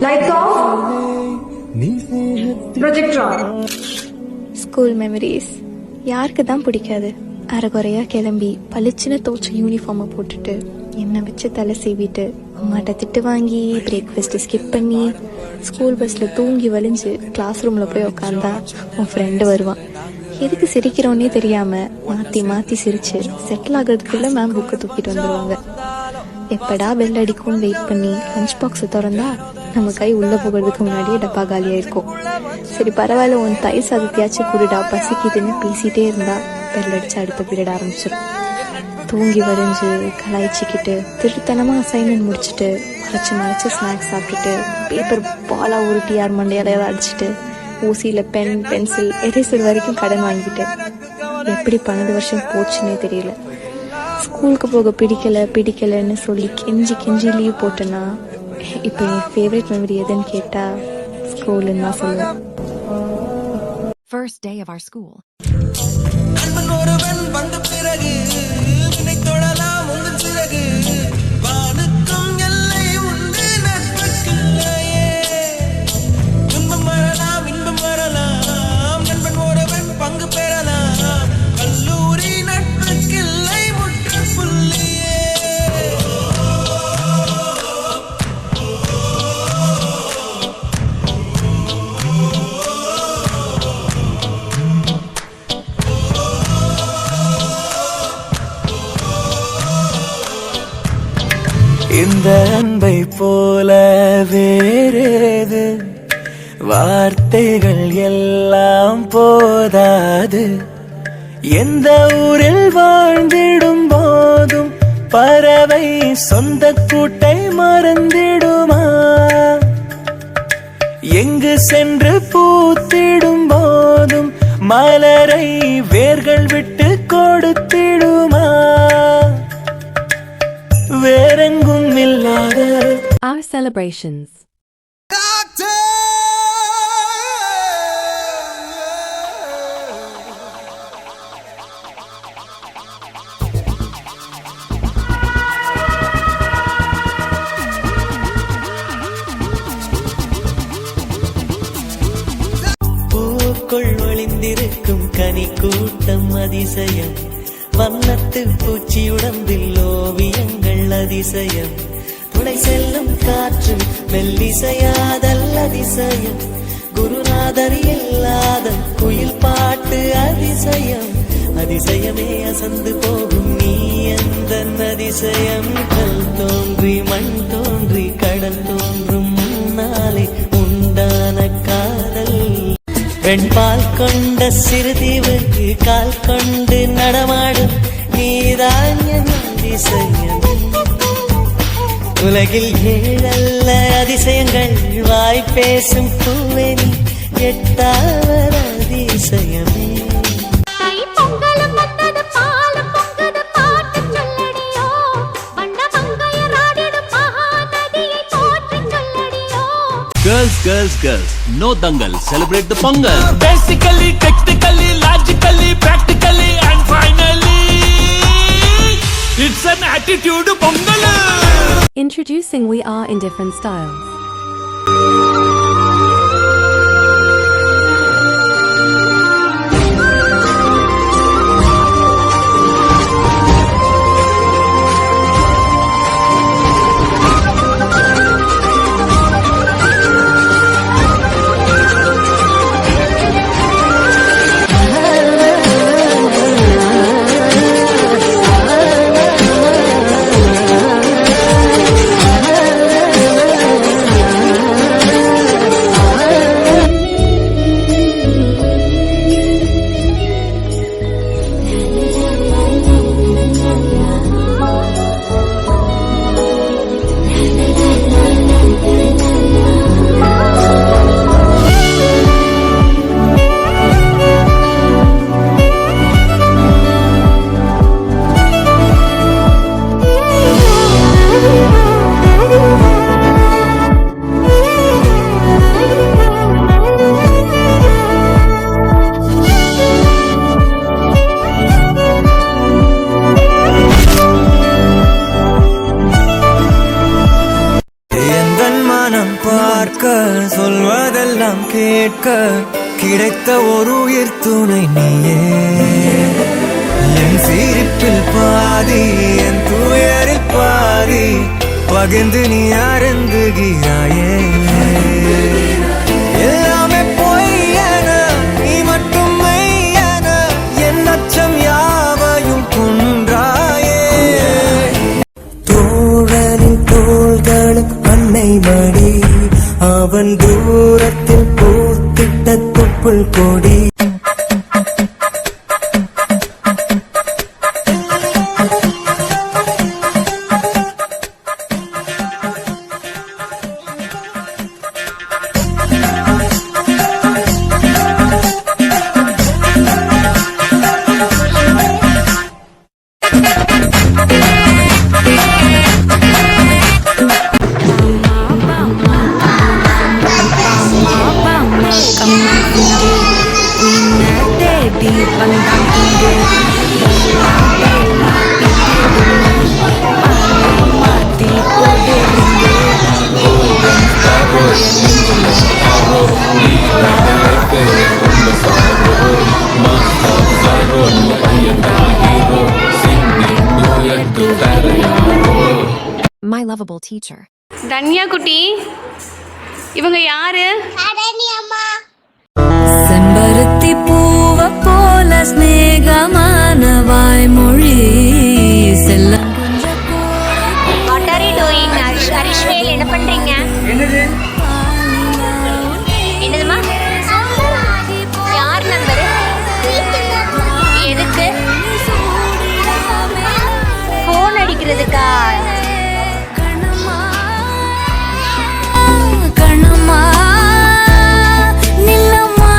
Lights off. Projector on. School memories யாருக்கு தான் பிடிக்காது? அரைகுறையா கிளம்பி பளிச்சுன்னு தோச்ச யூனிஃபார்மை போட்டுட்டு எண்ணெய் வச்சு தலை சீவிட்டு அம்மாட்ட திட்டு வாங்கி பிரேக்ஃபாஸ்ட்டு ஸ்கிப் பண்ணி ஸ்கூல் பஸ்ஸில் தூங்கி வலிஞ்சு கிளாஸ் ரூமில் போய் உட்காந்தா உன் ஃப்ரெண்டு வருவான். எதுக்கு சிரிக்கிறோன்னே தெரியாமல் மாற்றி மாற்றி சிரித்து செட்டில் ஆகிறதுக்குள்ளே மேம் புக்கை தூக்கிட்டு வந்துடுவாங்க. எப்படா பெல் அடிக்கும்னு வெயிட் பண்ணி லஞ்ச் பாக்ஸை திறந்தா நம்ம கை உள்ளே போகிறதுக்கு முன்னாடியே டப்பா காலியாக இருக்கும். சரி பரவாயில்ல, உன் தயிர் சாதத்தையாச்சும் குடுடா பசிக்குதுன்னு பேசிகிட்டே இருந்தா பெல் அடித்து அடுத்த பீரியட் ஆரம்பிச்சிடும். தூங்கி வரைஞ்சி கலாய்ச்சிக்கிட்டு திருத்தனமாக அசைன்மெண்ட் முடிச்சுட்டு மறைச்சு ஸ்நாக்ஸ் சாப்பிட்டுட்டு பேப்பர் பாலாக உருட்டி யார் மண்டையால் ஏதாவது அடிச்சுட்டு ஊசியில் பென் பென்சில் எரேசர் வரைக்கும் கடன் வாங்கிட்டு எப்படி 12 வருஷம் போச்சுன்னே தெரியல. ஸ்கூலுக்கு போக பிடிக்கலைன்னு சொல்லி கெஞ்சி லீவ் போட்டேன்னா இப்போ என் ஃபேவரட் மெமரி எதுன்னு கேட்டால் ஸ்கூலுன்னு தான் சொல்லுவேன். First day of our school. இந்த அன்பை போல வேறேது வார்த்தைகள் எல்லாம் போதாது. எந்த ஊரில் வாழ்ந்திடும் போதும் பறவை சொந்த கூட்டை மறந்திடுமா? எங்கு சென்று பூத்திடும் போதும் மலரை வேர்கள் விட்டு கொடுத்திடுமா? வேறெங்கும் இல்லாத Our celebrations. பூக்குள் ஒளிந்திருக்கும் கனி கூட்டம் அதிசயம். வண்ணத்து பூச்சி உடம்பில் ஓவியங்கள் அதிசயம். துளை செல்லும் காற்று மெல்லிசையாதல் அதிசயம். குருநாதர் இல்லாத குயில் பாட்டு அதிசயம். அதிசயமே அசந்து போகும் நீ எந்த அதிசயம். கல் தோன்றி மண் தோன்றி கடல் தோன்றும் முன்னாலே உண்டான காதல். வெண்பால் கொண்ட சிறுதீவுக்கு கால் கொண்டு நடமாடும் நீதான் என் அதிசயம். உலகில் 7 அதிசயங்கள் வாய் பேசும் பூவெனி 8வது அதிசயமே. Girls, no dangal, celebrate the Pongal. Basically, technically, logically, practically, and finally, it's an attitude Pongal. Introducing We Are in Different Styles. பார்க்க சொல்வதெல்லாம் கேட்க கிடைத்த ஒரு உயிர் துணை நீயே என் சிரிப்பில் பாதி என் துயரில் பாதி பகிர்ந்து நீ அருந்துகிறாயே எல்லாமே பொய்யன நீ மட்டும் மெய்யன என் அச்சம் யாவையும் கொன்றாயே தோழனின் தோள்களும் அன்னை மடி அவன் தூரத்தில் பூத்திட்ட தொப்புள் கொடி My lovable teacher. தன்யா குட்டி இவங்க யாரு? செம்பருத்தி பூவ போல ஸ்நேகமான வாய்மொழி செல்ல What are you doing? ஹரிஷ்வேல் என்ன பண்றீங்க? என்னதுமா? யார் நம்பர்? எதுக்கு? போன் அடிக்கிறதுக்கா? கண்ணம்மா நில்லம்மா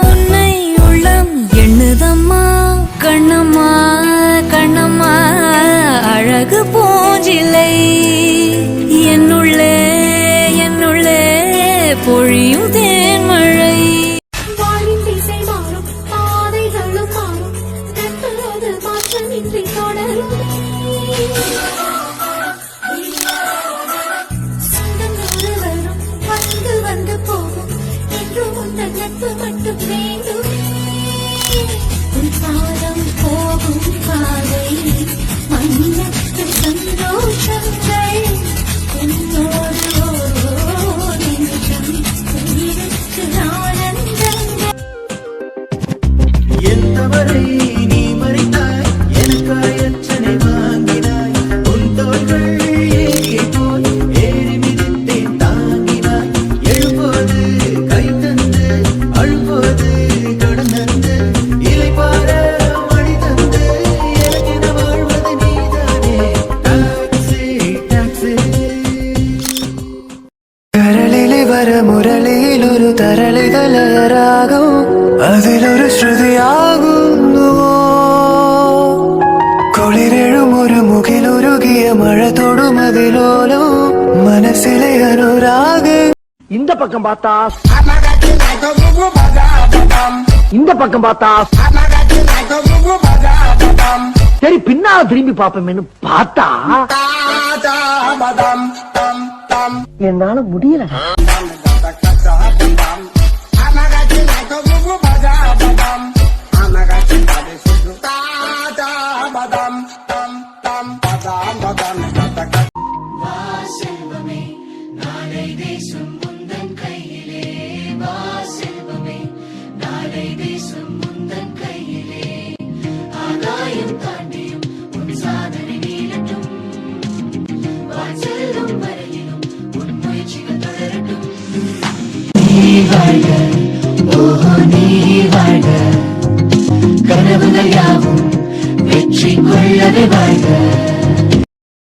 உன்னை உள்ளம் எண்ணுதம்மா கண்ணம்மா கண்ணம்மா அழகு பூஞ்சிலை என்னுள்ளே என்னுள்ளே பொழியும் தேன்மழை வானின் திசை மாறும் பாதைகளும் மாறும் தற்போது மாற்றமின்றி தொடருமே சொந்தங்கள் வரும் வந்து வந்து போகும் என்று உந்தன் நட்பு மட்டும் வேண்டுமே உன் பாதம் போகும் பாதை மனிதத்து சந்தோஷங்கள் என்னோடு நிமிஷம் உயிருக்கு ஆனந்தங்கள் என் தவறை நீ மறைத்தாய் எனக்காய் அச்சனை வாங்கினாய் உன் தோள்கள் ஏகை போல் ஏறி மிதித்தேன் தாங்கினாய் எழும்போது கை தந்து அழும்போது கடன் தந்து இலை பார மணி தந்து எனக்கென வாழ்வது நீதானே டாக்ஸி டாக்ஸி കരളിലെ വരമുരളിയിൽ ഒരു തരളിതലയരാകും അതിലൊരു ശ്രുതിയാകുന്നുവോ കുളിരെഴും ഒരു മുകിലുരുകിയ മഴ തൊടും അതിലോലോ മനസ്സിലെ അനുരാഗം இந்த பக்கம் பார்த்தா இந்த பக்கம் பார்த்தா சரி பின்னால திரும்பி பாப்போமேன்னு பார்த்தா என்னால முடியல கனவுகள் யாவும் வெற்றி கொள்ளவே வாழ்க